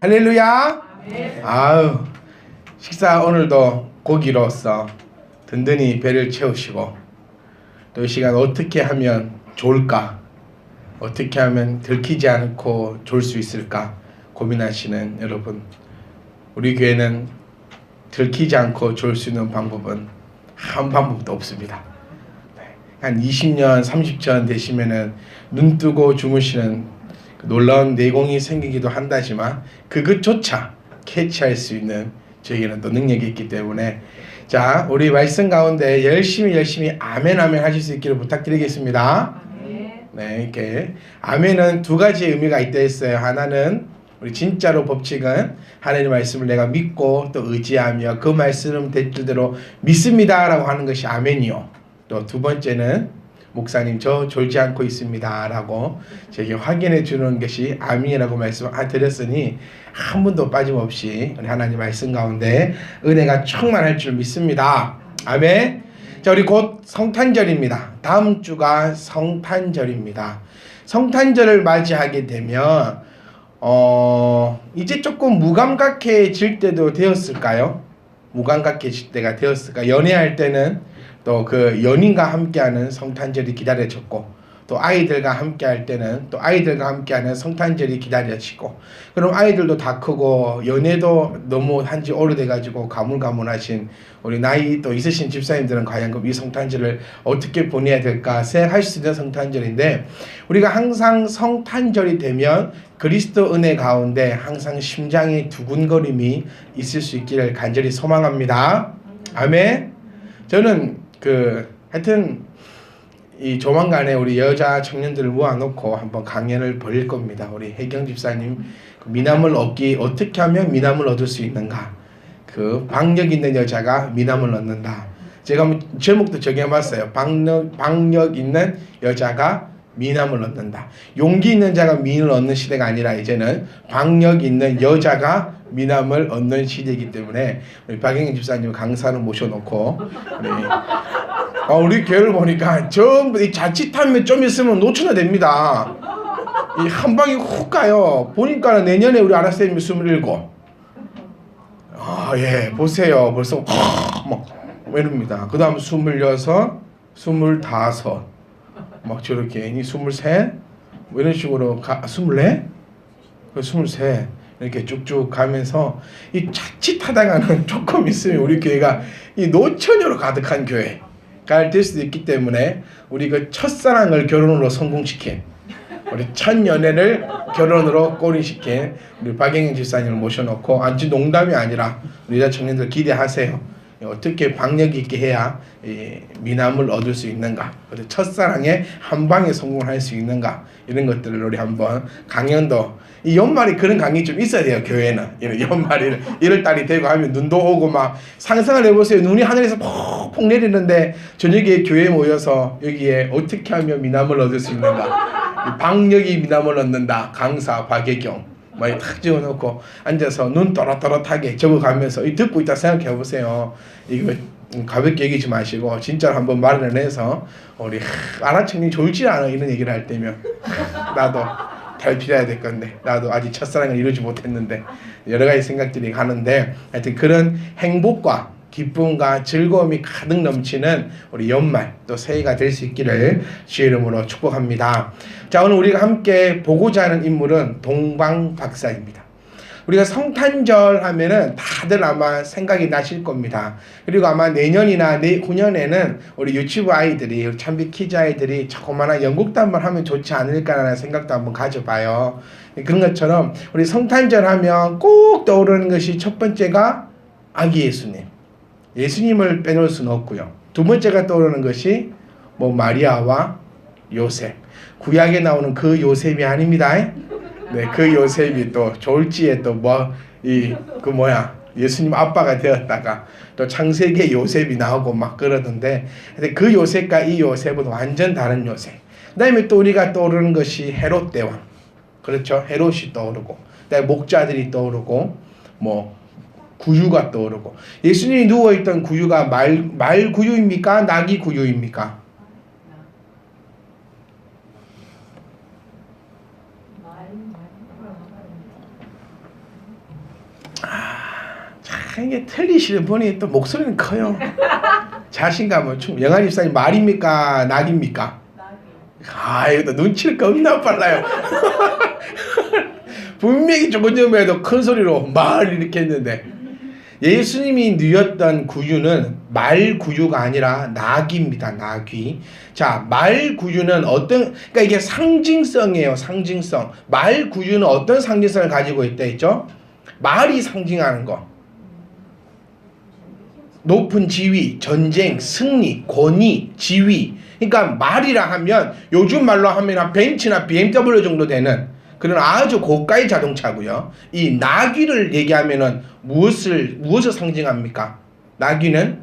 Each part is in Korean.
할렐루야. 아유, 식사 오늘도 고기로서 든든히 배를 채우시고 또 이 시간 어떻게 하면 좋을까, 어떻게 하면 들키지 않고 좋을 수 있을까 고민하시는 여러분, 우리 교회는 들키지 않고 좋을 수 있는 방법은 한 방법도 없습니다. 한 20년, 30년 되시면은 눈 뜨고 주무시는 놀라운 내공이 생기기도 한다지만 그것조차 캐치할 수 있는 저에게는 또 능력이 있기 때문에, 자, 우리 말씀 가운데 열심히 아멘 하실 수 있기를 부탁드리겠습니다. 네, 이렇게 아멘은 두 가지 의미가 있다 했어요. 하나는 우리 진짜로 법칙은 하나님의 말씀을 내가 믿고 또 의지하며 그 말씀 대로 믿습니다 라고 하는 것이 아멘이요. 또 두 번째는 목사님 저 졸지 않고 있습니다 라고 제게 확인해 주는 것이 아멘이라고 말씀드렸으니 한 번도 빠짐없이 우리 하나님 말씀 가운데 은혜가 충만할 줄 믿습니다. 아멘. 자, 우리 곧 성탄절입니다. 다음 주가 성탄절입니다. 성탄절을 맞이하게 되면 이제 조금 무감각해질 때도 되었을까요? 무감각해질 때가 되었을까? 연애할 때는 또 그 연인과 함께하는 성탄절이 기다려졌고, 또 아이들과 함께할 때는 또 아이들과 함께하는 성탄절이 기다려지고, 그럼 아이들도 다 크고 연애도 너무 한지 오래돼가지고 가물가물하신 우리 나이 또 있으신 집사님들은 과연 이 성탄절을 어떻게 보내야 될까 생각할 수 있는 성탄절인데, 우리가 항상 성탄절이 되면 그리스도 은혜 가운데 항상 심장의 두근거림이 있을 수 있기를 간절히 소망합니다. 아멘. 저는 하여튼 이 조만간에 우리 여자 청년들을 모아놓고 한번 강연을 벌일 겁니다. 우리 혜경 집사님, 미남을 어떻게 하면 미남을 얻을 수 있는가, 그 박력 있는 여자가 미남을 얻는다. 제가 한번 제목도 정해봤어요. 박력 있는 여자가 미남을 얻는다. 용기 있는 자가 미인을 얻는 시대가 아니라 이제는 박력 있는 여자가 미남을 얻는 시대이기 때문에 우리 박영인 집사님 강사를 모셔놓고 우리 교회를 보니까 전부 이 자칫하면 좀 있으면 노처녀 됩니다. 이 한 방에 훅 가요. 보니까 내년에 우리 아라쌤이 27. 예, 보세요. 벌써 막 이럽니다. 그 다음 26, 25, 막 저렇게 23, 뭐 이런 식으로 24, 23 이렇게 쭉쭉 가면서 이 자칫하다가는 조금 있으면 우리 교회가 이 노처녀로 가득한 교회가 될 수도 있기 때문에, 우리 그 첫사랑을 결혼으로 성공시킨, 우리 첫 연애를 결혼으로 꼬리시킨 우리 박영인 집사님을 모셔놓고, 아주 농담이 아니라 우리 여자 청년들 기대하세요. 어떻게 박력 있게 해야 미남을 얻을 수 있는가, 그리고 첫사랑에 한 방에 성공할 수 있는가, 이런 것들을 우리 한번 강연도, 이 연말에 그런 강의 좀 있어야 돼요. 교회는 연말에 1월달이 되고 하면 눈도 오고 막 상상을 해보세요. 눈이 하늘에서 폭폭 내리는데 저녁에 교회에 모여서 여기에 어떻게 하면 미남을 얻을 수 있는가, 박력이 미남을 얻는다 강사 박예경 막 탁 지어놓고 앉아서 눈 또렷또렷하게 적어가면서 듣고 있다 생각해보세요. 이거 가볍게 얘기지 마시고 진짜로 한번 말을 해서, 우리 아라청님 졸지 않아 이런 얘기를 할 때면 나도 달필해야 될 건데, 나도 아직 첫사랑을 이루지 못했는데, 여러 가지 생각들이 가는데, 하여튼 그런 행복과 기쁨과 즐거움이 가득 넘치는 우리 연말 또 새해가 될 수 있기를 주의 이름으로 축복합니다. 자, 오늘 우리가 함께 보고자 하는 인물은 동방 박사입니다. 우리가 성탄절 하면은 다들 아마 생각이 나실 겁니다. 그리고 아마 내년이나 내후년에는 우리 유치부 아이들이, 우리 참비 키즈 아이들이 조그마한 연극도 한번 하면 좋지 않을까라는 생각도 한번 가져봐요. 그런 것처럼 우리 성탄절 하면 꼭 떠오르는 것이, 첫 번째가 아기 예수님. 예수님을 빼놓을 수는 없고요. 두 번째가 떠오르는 것이 마리아와 요셉. 구약에 나오는 그 요셉이 아닙니다. 네, 그 요셉이 또 졸지에 또 예수님 아빠가 되었다가 또 창세기에 요셉이 나오고 막 그러던데, 그 요셉과 이 요셉은 완전 다른 요셉. 그 다음에 또 우리가 떠오르는 것이 헤롯 대왕. 그렇죠. 헤롯이 떠오르고, 그다음에 목자들이 떠오르고, 구유가 떠오르고. 예수님이 누워있던 구유가 말 구유입니까? 나귀 구유입니까? 이게 틀리시는 분이 또 목소리는 커요. 자신감은 좀 영환 집사님 말입니까 낙입니까? 이거 눈치를 겁나 빨라요. 분명히 조금 전에도 큰 소리로 말 이렇게 했는데 예수님이 누였던 구유는 말 구유가 아니라 낙입니다. 낙이. 자, 말 구유는 그러니까 이게 상징성이에요. 상징성. 말 구유는 어떤 상징성을 가지고 있다 했죠? 말이 상징하는 거. 높은 지위, 전쟁, 승리, 권위, 지위. 그러니까 말이라 하면 요즘 말로 하면 벤츠나 BMW 정도 되는 그런 아주 고가의 자동차고요. 이 나귀를 얘기하면은 무엇을 상징합니까? 나귀는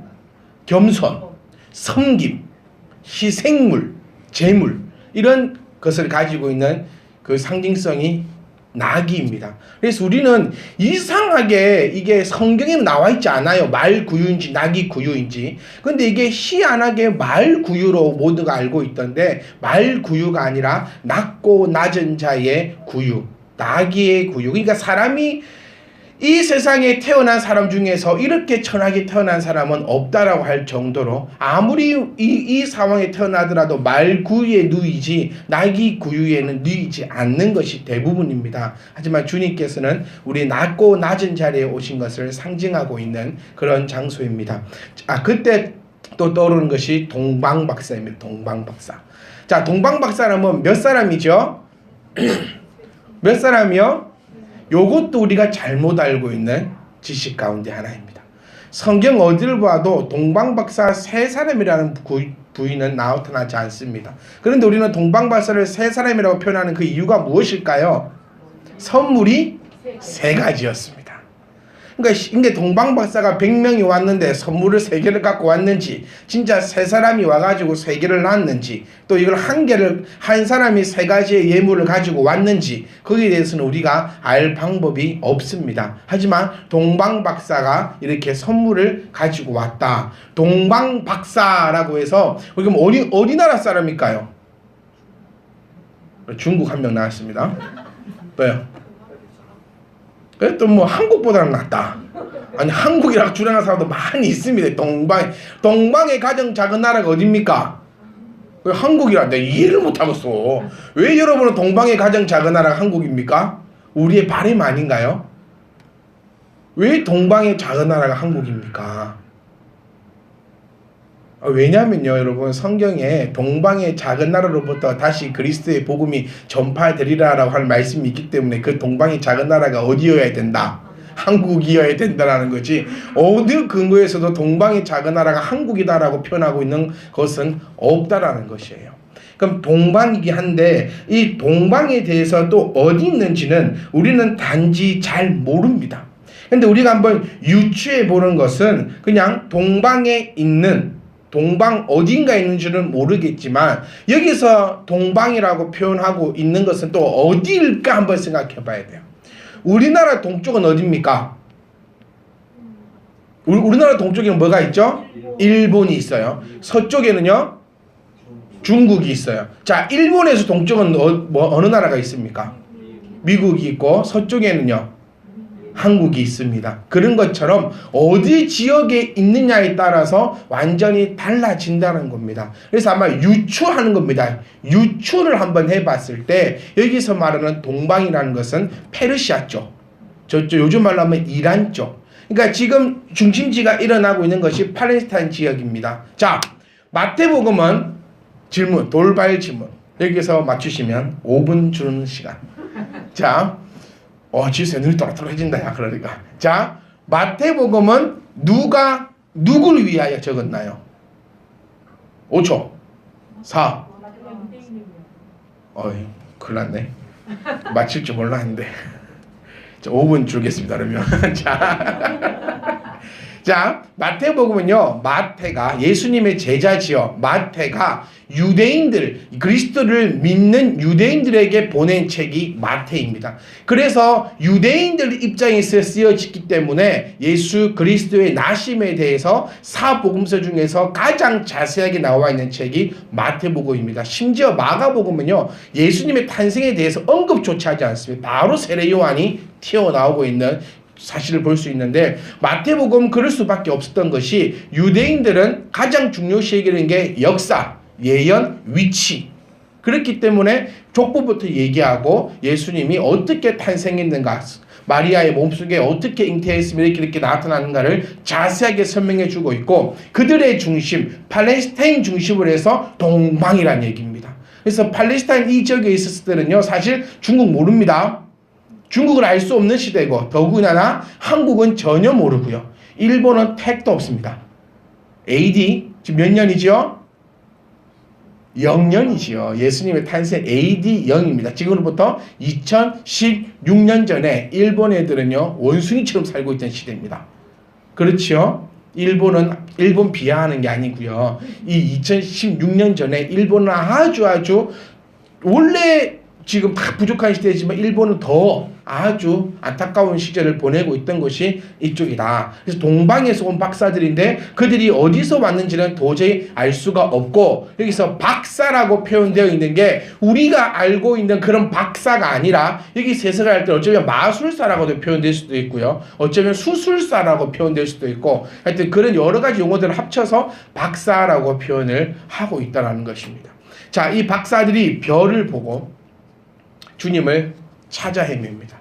겸손, 섬김, 희생물, 재물 이런 것을 가지고 있는 그 상징성이 나귀입니다. 그래서 우리는 이상하게 이게 성경에 나와 있지 않아요. 말 구유인지 나귀 구유인지. 근데 이게 희한하게 말 구유로 모두가 알고 있던데 말 구유가 아니라 낮고 낮은 자의 구유, 나귀의 구유. 그러니까 사람이 이 세상에 태어난 사람 중에서 이렇게 천하게 태어난 사람은 없다라고 할 정도로 아무리 이 상황에 태어나더라도 말 구유에 누이지 나귀 구유에는 누이지 않는 것이 대부분입니다. 하지만 주님께서는 우리 낮고 낮은 자리에 오신 것을 상징하고 있는 그런 장소입니다. 그때 또 떠오르는 것이 동방박사입니다. 동방박사. 자, 동방박사라면 몇 사람이죠? 몇 사람이요? 요것도 우리가 잘못 알고 있는 지식 가운데 하나입니다. 성경 어디를 봐도 동방박사 세 사람이라는 부인은 나타나지 않습니다. 그런데 우리는 동방박사를 세 사람이라고 표현하는 그 이유가 무엇일까요? 선물이 세 가지였습니다. 그러니까 동방박사가 100명이 왔는데 선물을 3개를 갖고 왔는지 진짜 3사람이 와가지고 3개를 놨는지 또 이걸 한 사람이 3가지의 예물을 가지고 왔는지 거기에 대해서는 우리가 알 방법이 없습니다. 하지만 동방박사가 이렇게 선물을 가지고 왔다. 동방박사라고 해서 그럼 어디 나라 사람일까요? 중국 한 명 나왔습니다. 또요? 또 뭐 한국보다는 낫다. 아니 한국이라고 주장하는 사람도 많이 있습니다. 동방의 가장 작은 나라가 어딥니까? 왜 한국이란데 이해를 못하겠어. 왜 여러분은 동방의 가장 작은 나라가 한국입니까? 우리의 바램 아닌가요? 왜 동방의 작은 나라가 한국입니까? 왜냐면요 여러분 성경에 동방의 작은 나라로부터 다시 그리스도의 복음이 전파되리라라고 할 말씀이 있기 때문에 그 동방의 작은 나라가 어디여야 된다? 한국이어야 된다라는 거지 어느 근거에서도 동방의 작은 나라가 한국이다라고 표현하고 있는 것은 없다라는 것이에요. 그럼 동방이긴 한데 이 동방에 대해서 또 어디 있는지는 우리는 단지 잘 모릅니다. 근데 우리가 한번 유추해 보는 것은 그냥 동방에 있는 동방 어딘가에 있는지는 모르겠지만 여기서 동방이라고 표현하고 있는 것은 또 어디일까 한번 생각해 봐야 돼요. 우리나라 동쪽은 어디입니까? 우리나라 동쪽에는 뭐가 있죠? 일본이 있어요. 서쪽에는요? 중국이 있어요. 자, 일본에서 동쪽은 어느 나라가 있습니까? 미국이 있고 서쪽에는요? 한국이 있습니다. 그런 것처럼 어디 지역에 있느냐에 따라서 완전히 달라진다는 겁니다. 그래서 아마 유추하는 겁니다. 유추를 한번 해봤을 때 여기서 말하는 동방이라는 것은 페르시아 쪽, 저쪽 요즘 말로 하면 이란 쪽. 그러니까 지금 중심지가 일어나고 있는 것이 팔레스타인 지역입니다. 자, 마태복음은 질문, 돌발 질문. 여기서 맞추시면 5분 주는 시간. 자, 지수야 눈이 또렷해진다 야 그러니까. 자, 마태복음은 누구를 위하여 적었나요? 5초 4 큰일 났네. 맞힐 줄 몰랐는데. 자, 5분 주겠습니다 그러면. 자, 마태복음은요, 마태가 예수님의 제자지요. 마태가 유대인들, 그리스도를 믿는 유대인들에게 보낸 책이 마태입니다. 그래서 유대인들 입장에서 쓰여졌기 때문에 예수 그리스도의 나심에 대해서 사복음서 중에서 가장 자세하게 나와 있는 책이 마태복음입니다. 심지어 마가복음은요, 예수님의 탄생에 대해서 언급조차 하지 않습니다. 바로 세례 요한이 튀어나오고 있는 사실을 볼 수 있는데 마태복음 그럴 수밖에 없었던 것이 유대인들은 가장 중요시 여기는 게 역사, 예언, 위치. 그렇기 때문에 족보부터 얘기하고 예수님이 어떻게 탄생했는가, 마리아의 몸속에 어떻게 잉태했으면 이렇게 나타나는가를 자세하게 설명해 주고 있고 그들의 중심, 팔레스타인 중심으로 해서 동방이라는 얘기입니다. 그래서 팔레스타인 이 지역에 있었을 때는요 사실 중국 모릅니다. 중국을 알 수 없는 시대고 더구나 한국은 전혀 모르고요. 일본은 택도 없습니다. AD 지금 몇 년이죠? 0년이지요. 예수님의 탄생 AD 0입니다. 지금으로부터 2016년 전에 일본 애들은요 원숭이처럼 살고 있던 시대입니다. 그렇죠? 일본 비하하는 게 아니고요. 이 2016년 전에 일본은 아주 원래 지금 다 부족한 시대지만 일본은 더 아주 안타까운 시절을 보내고 있던 것이 이쪽이다. 그래서 동방에서 온 박사들인데 그들이 어디서 왔는지는 도저히 알 수가 없고 여기서 박사라고 표현되어 있는 게 우리가 알고 있는 그런 박사가 아니라 여기 해석을 할 때 어쩌면 마술사라고도 표현될 수도 있고요. 어쩌면 수술사라고 표현될 수도 있고 하여튼 그런 여러 가지 용어들을 합쳐서 박사라고 표현을 하고 있다는 것입니다. 자, 이 박사들이 별을 보고 주님을 찾아 헤맵니다.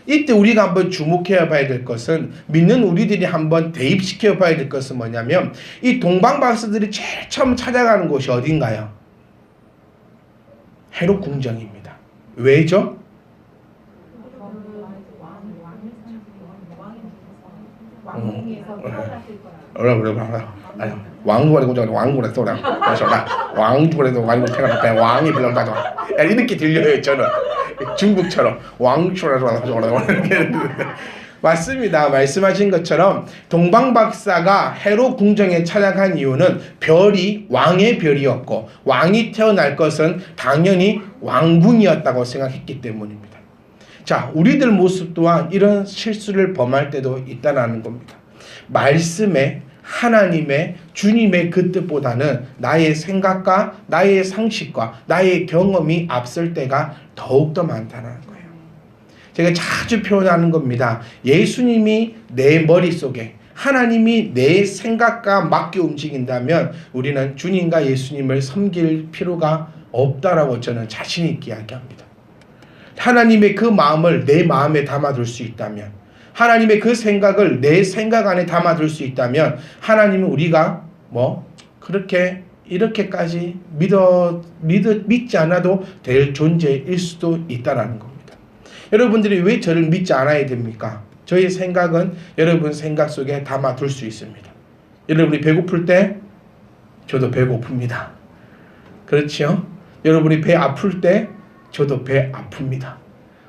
이때 우리가 한번 주목해 봐야 될 것은 믿는 우리들이 한번 대입시켜 봐야 될 것은 뭐냐면 이 동방 박사들이 제일 처음 찾아가는 곳이 어딘가요? 헤롯 궁정입니다. 왜죠? 왕이 불렀다죠. 이렇게 들려요. 저는 중국처럼 맞습니다. 말씀하신 것처럼 동방 박사가 헤롯 궁정에 찾아간 이유는 별이 왕의 별이었고 왕이 태어날 것은 당연히 왕궁이었다고 생각했기 때문입니다. 자, 우리들 모습 또한 이런 실수를 범할 때도 있다는 겁니다. 말씀에 하나님의 주님의 그 뜻보다는 나의 생각과 나의 상식과 나의 경험이 앞설 때가 더욱더 많다는 거예요. 제가 자주 표현하는 겁니다. 예수님이 내 머릿속에 하나님이 내 생각과 맞게 움직인다면 우리는 주님과 예수님을 섬길 필요가 없다라고 저는 자신 있게 이야기합니다. 하나님의 그 마음을 내 마음에 담아둘 수 있다면 하나님의 그 생각을 내 생각 안에 담아둘 수 있다면 하나님은 우리가 그렇게 이렇게까지 믿지 않아도 될 존재일 수도 있다는 겁니다. 여러분들이 왜 저를 믿지 않아야 됩니까? 저의 생각은 여러분 생각 속에 담아둘 수 있습니다. 여러분이 배고플 때 저도 배고픕니다. 그렇죠? 여러분이 배 아플 때 저도 배 아픕니다.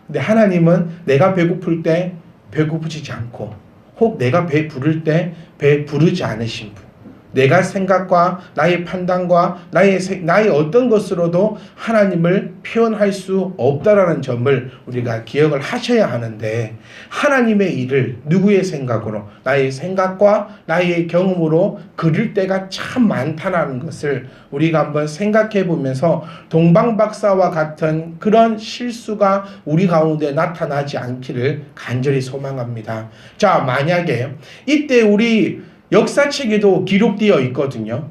근데 하나님은 내가 배고플 때 배고프지 않고 혹 내가 배 부를 때 배 부르지 않으신 분, 내가 생각과 나의 판단과 나의 어떤 것으로도 하나님을 표현할 수 없다라는 점을 우리가 기억을 하셔야 하는데 하나님의 일을 누구의 생각으로 나의 생각과 나의 경험으로 그릴 때가 참 많다는 것을 우리가 한번 생각해 보면서 동방박사와 같은 그런 실수가 우리 가운데 나타나지 않기를 간절히 소망합니다. 자, 만약에 이때 우리 역사책에도 기록되어 있거든요.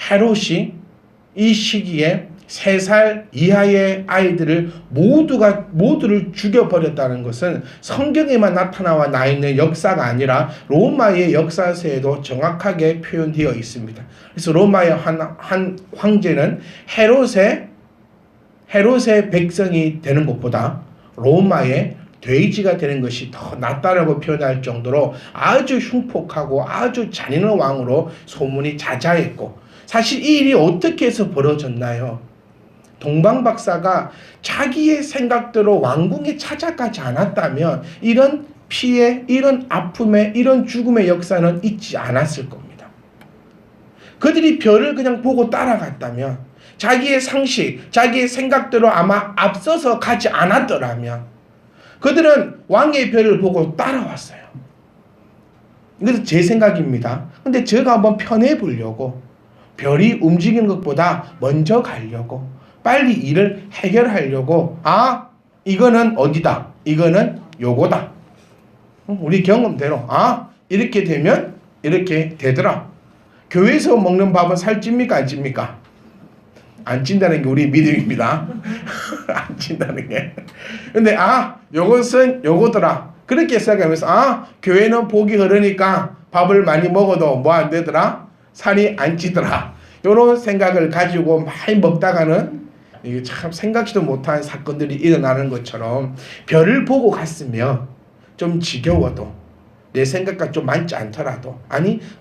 헤롯이 이 시기에 3살 이하의 아이들을 모두를 죽여버렸다는 것은 성경에만 나타나 있는 역사가 아니라 로마의 역사서에도 정확하게 표현되어 있습니다. 그래서 로마의 한 황제는 헤롯의 백성이 되는 것보다 로마의 돼지가 되는 것이 더 낫다라고 표현할 정도로 아주 흉폭하고 아주 잔인한 왕으로 소문이 자자했고 사실 이 일이 어떻게 해서 벌어졌나요? 동방박사가 자기의 생각대로 왕궁에 찾아가지 않았다면 이런 피해, 이런 아픔의, 이런 죽음의 역사는 있지 않았을 겁니다. 그들이 별을 그냥 보고 따라갔다면 자기의 상식, 자기의 생각대로 아마 앞서서 가지 않았더라면 그들은 왕의 별을 보고 따라왔어요. 이것은 제 생각입니다. 근데 제가 한번 편해 보려고 별이 움직이는 것보다 먼저 가려고 빨리 일을 해결하려고 이거는 어디다, 이거는 요거다, 우리 경험대로 이렇게 되면 이렇게 되더라. 교회에서 먹는 밥은 살찝니까 안 찝니까? 안 찐다는 게 우리 믿음입니다. 안 찐다는 게. 근데 요것은 요거더라. 그렇게 생각하면서 교회는 복이 흐르니까 밥을 많이 먹어도 뭐 안 되더라? 살이 안 찌더라. 요런 생각을 가지고 많이 먹다가는 이게 참 생각지도 못한 사건들이 일어나는 것처럼 별을 보고 갔으면 좀 지겨워도 내 생각과 좀 맞지 않더라도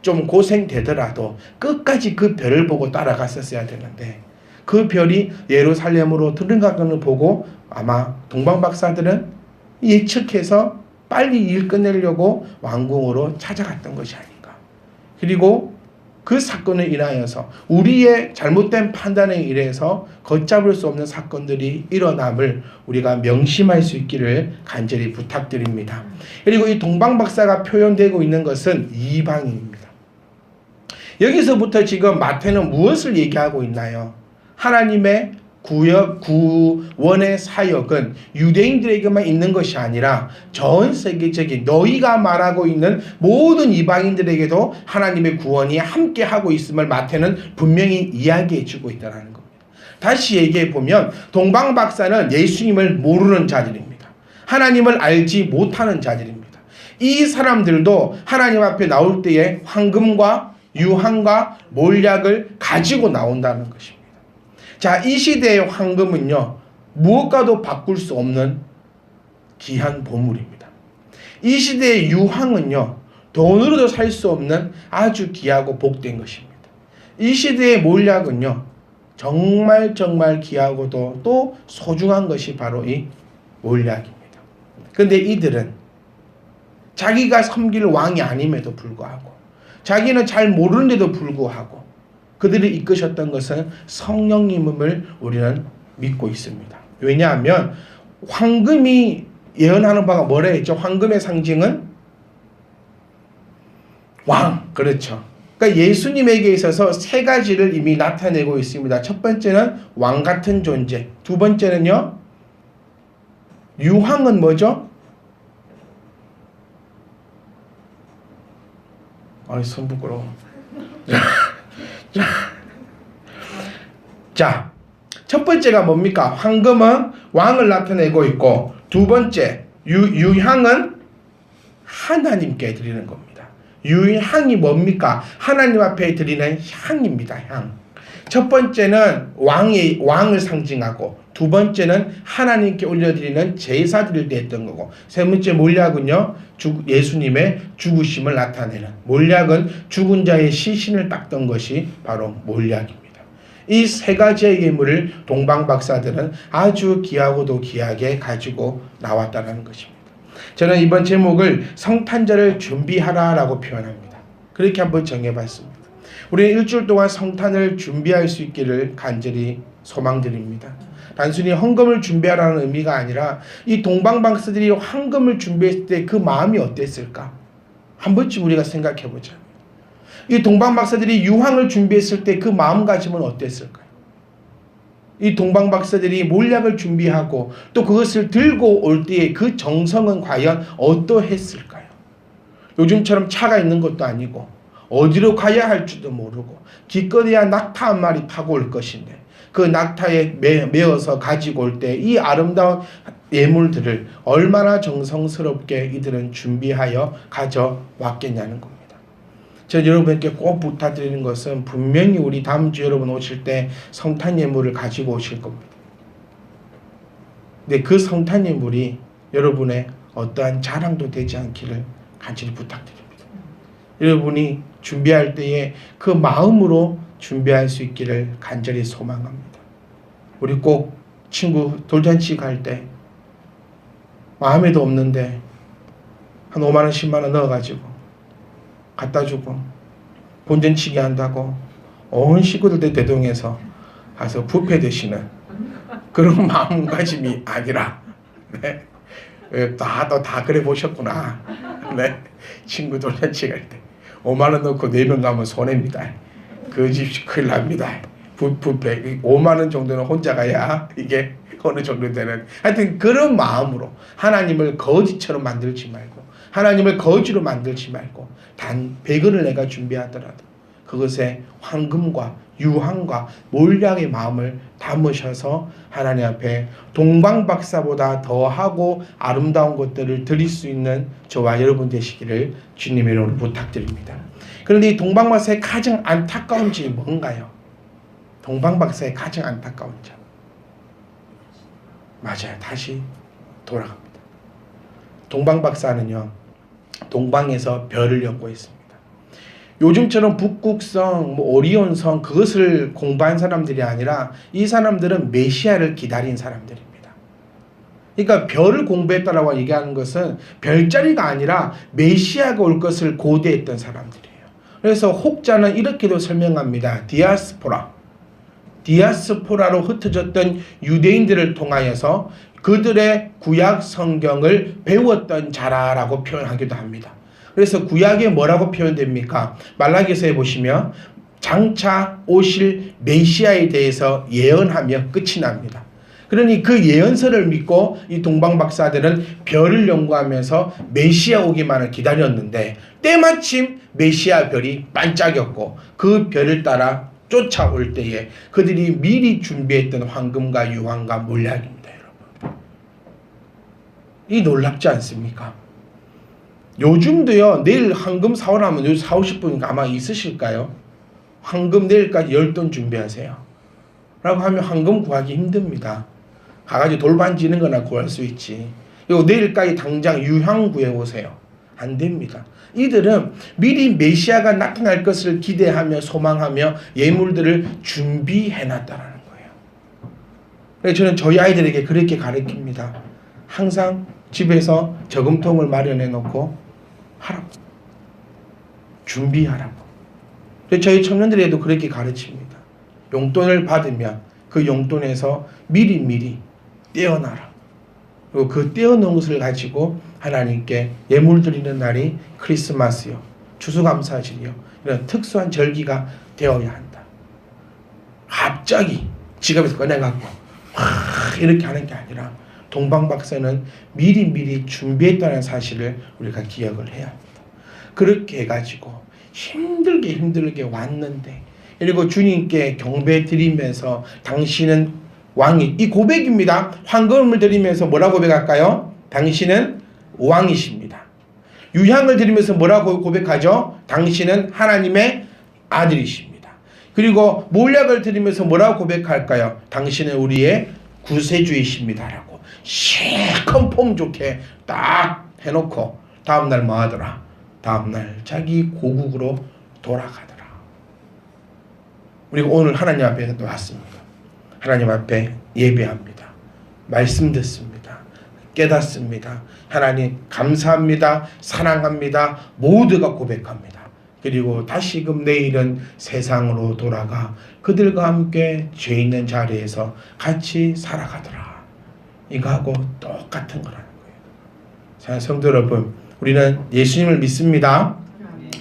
좀 고생되더라도 끝까지 그 별을 보고 따라갔었어야 되는데 그 별이 예루살렘으로 들어가는 걸 보고 아마 동방박사들은 예측해서 빨리 일 끝내려고 왕궁으로 찾아갔던 것이 아닌가. 그리고 그 사건을 인하여서 우리의 잘못된 판단에 의해서 걷잡을 수 없는 사건들이 일어남을 우리가 명심할 수 있기를 간절히 부탁드립니다. 그리고 이 동방박사가 표현되고 있는 것은 이방인입니다. 여기서부터 지금 마태는 무엇을 얘기하고 있나요? 하나님의 구원의 사역은 유대인들에게만 있는 것이 아니라 전 세계적인 너희가 말하고 있는 모든 이방인들에게도 하나님의 구원이 함께 하고 있음을 마태는 분명히 이야기해 주고 있다는 겁니다. 다시 얘기해 보면 동방박사는 예수님을 모르는 자들입니다. 하나님을 알지 못하는 자들입니다. 이 사람들도 하나님 앞에 나올 때에 황금과 유황과 몰약을 가지고 나온다는 것입니다. 자, 이 시대의 황금은요, 무엇과도 바꿀 수 없는 귀한 보물입니다. 이 시대의 유황은요, 돈으로도 살 수 없는 아주 귀하고 복된 것입니다. 이 시대의 몰약은요, 정말 귀하고도 또 소중한 것이 바로 이 몰약입니다. 그런데 이들은 자기가 섬길 왕이 아님에도 불구하고 자기는 잘 모르는데도 불구하고 그들을 이끄셨던 것은 성령님을 우리는 믿고 있습니다. 왜냐하면 황금이 예언하는 바가 뭐라 했죠? 황금의 상징은 왕. 그렇죠. 그러니까 예수님에게 있어서 세 가지를 이미 나타내고 있습니다. 첫 번째는 왕 같은 존재. 두 번째는요, 유황은 뭐죠? 손 부끄러워. 자, 첫 번째가 뭡니까? 황금은 왕을 나타내고 있고, 두 번째 유향은 하나님께 드리는 겁니다. 유향이 뭡니까? 하나님 앞에 드리는 향입니다. 향. 첫 번째는 왕을 상징하고, 두 번째는 하나님께 올려드리는 제사들을 드렸던 거고, 세 번째 몰약은요, 예수님의 죽으심을 나타내는, 몰약은 죽은 자의 시신을 닦던 것이 바로 몰약입니다. 이 세 가지의 예물을 동방박사들은 아주 귀하고도 귀하게 가지고 나왔다는 것입니다. 저는 이번 제목을 성탄절을 준비하라 라고 표현합니다. 그렇게 한번 정해봤습니다. 우리는 일주일 동안 성탄을 준비할 수 있기를 간절히 소망드립니다. 단순히 헌금을 준비하라는 의미가 아니라 이 동방박사들이 황금을 준비했을 때 그 마음이 어땠을까? 한 번쯤 우리가 생각해보자. 이 동방박사들이 유황을 준비했을 때 그 마음가짐은 어땠을까요? 이 동방박사들이 몰약을 준비하고 또 그것을 들고 올 때의 그 정성은 과연 어떠했을까요? 요즘처럼 차가 있는 것도 아니고 어디로 가야 할지도 모르고 기껏해야 낙타 한 마리 타고 올 것인데 그 낙타에 메어서 가지고 올 때 이 아름다운 예물들을 얼마나 정성스럽게 이들은 준비하여 가져왔겠냐는 겁니다. 저 여러분께 꼭 부탁드리는 것은 분명히 우리 다음 주 여러분 오실 때 성탄 예물을 가지고 오실 겁니다. 근데 그 성탄 예물이 여러분의 어떠한 자랑도 되지 않기를 간절히 부탁드립니다. 여러분이 준비할 때에 그 마음으로 준비할 수 있기를 간절히 소망합니다. 우리 꼭 친구 돌잔치 갈 때 마음에도 없는데 한 5만 원 10만 원 넣어가지고 갖다 주고 본전치기 한다고 온 식구들 대동해서 가서 뷔페 드시는 그런 마음가짐이 아니라, 네, 다 그래 보셨구나. 네, 친구 돌잔치 갈 때 5만 원 넣고 4명 가면 손해입니다. 그 집 큰일 납니다. 뷔페 5만 원 정도는 혼자 가야 이게 어느 정도 되는, 하여튼 그런 마음으로 하나님을 거지처럼 만들지 말고 하나님을 거지로 만들지 말고 단 100원을 내가 준비하더라도 그것에 황금과 유황과 몰약의 마음을 담으셔서 하나님 앞에 동방박사보다 더하고 아름다운 것들을 드릴 수 있는 저와 여러분 되시기를 주님의 이름으로 부탁드립니다. 그런데 이 동방박사의 가장 안타까운 점이 뭔가요? 동방박사의 가장 안타까운 점, 맞아요. 다시 돌아갑니다. 동방박사는요, 동방에서 별을 연구했습니다. 요즘처럼 북극성, 오리온성 그것을 공부한 사람들이 아니라 이 사람들은 메시아를 기다린 사람들입니다. 그러니까 별을 공부했다라고 얘기하는 것은 별자리가 아니라 메시아가 올 것을 고대했던 사람들이에요. 그래서 혹자는 이렇게도 설명합니다. 디아스포라로 흩어졌던 유대인들을 통하여서 그들의 구약 성경을 배웠던 자라라고 표현하기도 합니다. 그래서 구약에 뭐라고 표현됩니까? 말라기서에 보시면 장차 오실 메시아에 대해서 예언하며 끝이 납니다. 그러니 그 예언서를 믿고 이 동방박사들은 별을 연구하면서 메시아 오기만을 기다렸는데 때마침 메시아 별이 반짝였고 그 별을 따라 쫓아올 때에 그들이 미리 준비했던 황금과 유황과 몰약입니다. 여러분, 이 놀랍지 않습니까? 요즘도요, 내일 황금 사오라면 요즘 사오실 분 아마 있으실까요? 황금 내일까지 10돈 준비하세요 라고 하면 황금 구하기 힘듭니다. 가가지고 돌반지 이런 거나 구할 수 있지. 그리고 내일까지 당장 유황 구해오세요. 안 됩니다. 이들은 미리 메시아가 나타날 것을 기대하며 소망하며 예물들을 준비해놨다라는 거예요. 그래서 저는 저희 아이들에게 그렇게 가르칩니다. 항상 집에서 저금통을 마련해 놓고 하라고, 준비하라고. 그래서 저희 청년들에도 그렇게 가르칩니다. 용돈을 받으면 그 용돈에서 미리 떼어놔라. 그리고 그 떼어놓은 것을 가지고 하나님께 예물 드리는 날이 크리스마스요, 추수감사절이요, 이런 특수한 절기가 되어야 한다. 갑자기 지갑에서 꺼내갖고 이렇게 하는 게 아니라 동방박사는 미리 준비했다는 사실을 우리가 기억을 해야 합니다. 그렇게 해가지고 힘들게 왔는데, 그리고 주님께 경배 드리면서 당신은 왕이, 이 고백입니다. 황금을 드리면서 뭐라고 고백할까요? 당신은 왕이십니다. 유향을 드리면서 뭐라고 고백하죠? 당신은 하나님의 아들이십니다. 그리고 몰약을 드리면서 뭐라고 고백할까요? 당신은 우리의 구세주이십니다 라고 실컷 폼 좋게 딱 해놓고 다음날 뭐 하더라? 다음날 자기 고국으로 돌아가더라. 우리가 오늘 하나님 앞에 왔습니다. 하나님 앞에 예배합니다. 말씀 듣습니다. 깨닫습니다. 하나님 감사합니다. 사랑합니다. 모두가 고백합니다. 그리고 다시금 내일은 세상으로 돌아가 그들과 함께 죄 있는 자리에서 같이 살아가더라. 이거하고 똑같은 거라는 거예요. 자, 성도 여러분, 우리는 예수님을 믿습니다.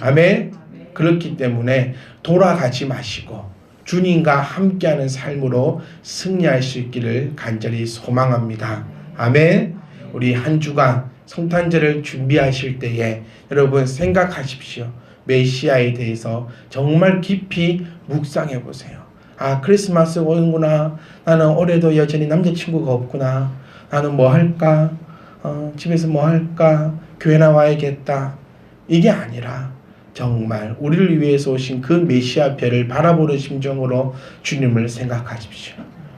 아멘. 그렇기 때문에 돌아가지 마시고 주님과 함께하는 삶으로 승리할 수 있기를 간절히 소망합니다. 아멘. 우리 한 주간 성탄절을 준비하실 때에 여러분 생각하십시오. 메시아에 대해서 정말 깊이 묵상해 보세요. 아, 크리스마스 오는구나. 나는 올해도 여전히 남자친구가 없구나. 나는 뭐 할까? 집에서 뭐 할까? 교회 나와야겠다. 이게 아니라 정말 우리를 위해서 오신 그 메시아 별을 바라보는 심정으로 주님을 생각하십시오.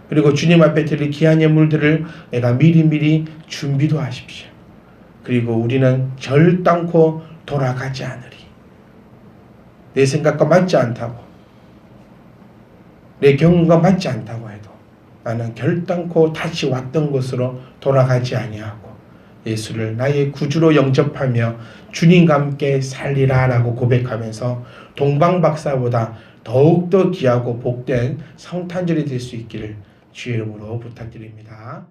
그리고 주님 앞에 드릴 귀한 예물들을 내가 미리 준비도 하십시오. 그리고 우리는 결단코 돌아가지 않으리. 내 생각과 맞지 않다고, 내 경험과 맞지 않다고 해도 나는 결단코 다시 왔던 곳으로 돌아가지 아니하고 예수를 나의 구주로 영접하며 주님과 함께 살리라 라고 고백하면서 동방박사보다 더욱더 귀하고 복된 성탄절이 될 수 있기를 주의 이름으로 부탁드립니다.